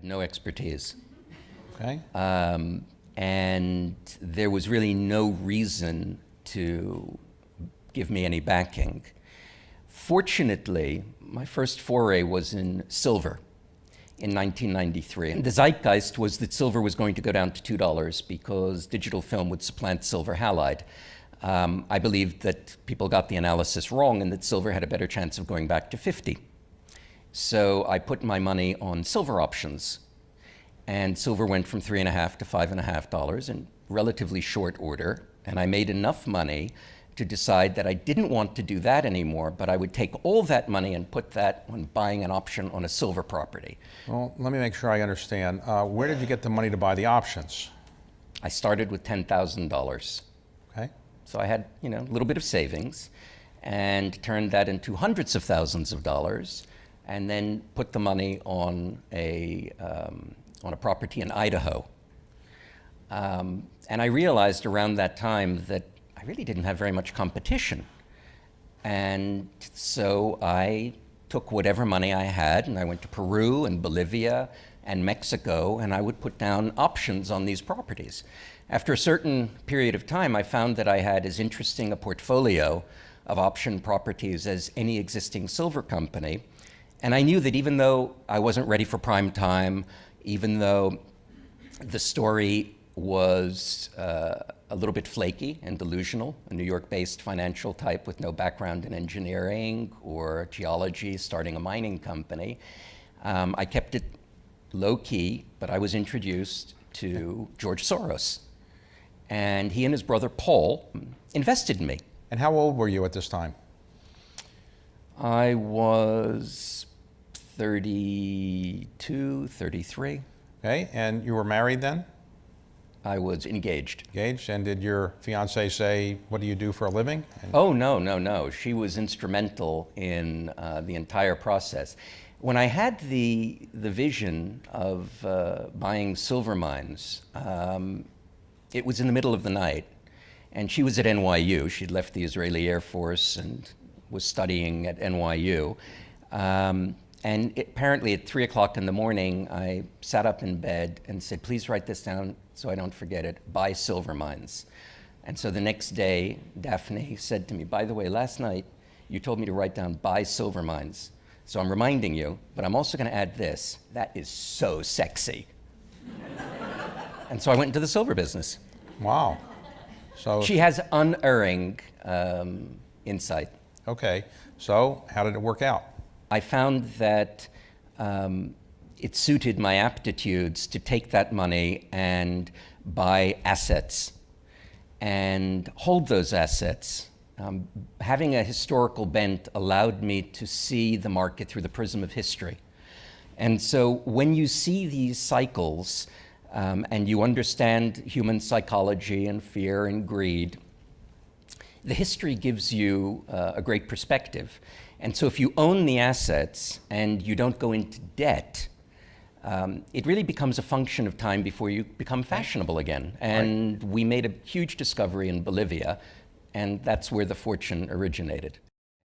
had no expertise. Okay. And there was really no reason to give me any backing. Fortunately, my first foray was in silver in 1993. And the zeitgeist was that silver was going to go down to $2 because digital film would supplant silver halide. I believed that people got the analysis wrong and that silver had a better chance of going back to 50. So I put my money on silver options. And silver went from $3.50 to $5.50 in relatively short order. And I made enough money to decide that I didn't want to do that anymore, but I would take all that money and put that on buying an option on a silver property. Well, let me make sure I understand. Where did you get the money to buy the options? I started with $10,000. Okay. So I had, a little bit of savings and turned that into hundreds of thousands of dollars and then put the money on a property in Idaho. And I realized around that time that I really didn't have very much competition. And so I took whatever money I had and I went to Peru and Bolivia and Mexico, and I would put down options on these properties. After a certain period of time, I found that I had as interesting a portfolio of option properties as any existing silver company. And I knew that even though I wasn't ready for prime time, even though the story was a little bit flaky and delusional, a New York-based financial type with no background in engineering or geology, starting a mining company, I kept it low-key, but I was introduced to George Soros. And he and his brother Paul invested in me. And how old were you at this time? I was 32, 33. Okay, and you were married then? I was engaged. Engaged, and did your fiancée say, what do you do for a living? Oh, no. She was instrumental in the entire process. When I had the vision of buying silver mines, it was in the middle of the night, and she was at NYU. She'd left the Israeli Air Force and was studying at NYU. And apparently at 3 o'clock in the morning, I sat up in bed and said, please write this down so I don't forget it, buy silver mines. And so the next day, Daphne said to me, by the way, last night you told me to write down buy silver mines. So I'm reminding you, but I'm also going to add this, that is so sexy. And so I went into the silver business. Wow. So she has unerring insight. Okay, so how did it work out? I found that it suited my aptitudes to take that money and buy assets and hold those assets. Having a historical bent allowed me to see the market through the prism of history. And so when you see these cycles and you understand human psychology and fear and greed, the history gives you a great perspective. And so if you own the assets and you don't go into debt, it really becomes a function of time before you become fashionable again. And we made a huge discovery in Bolivia, and that's where the fortune originated.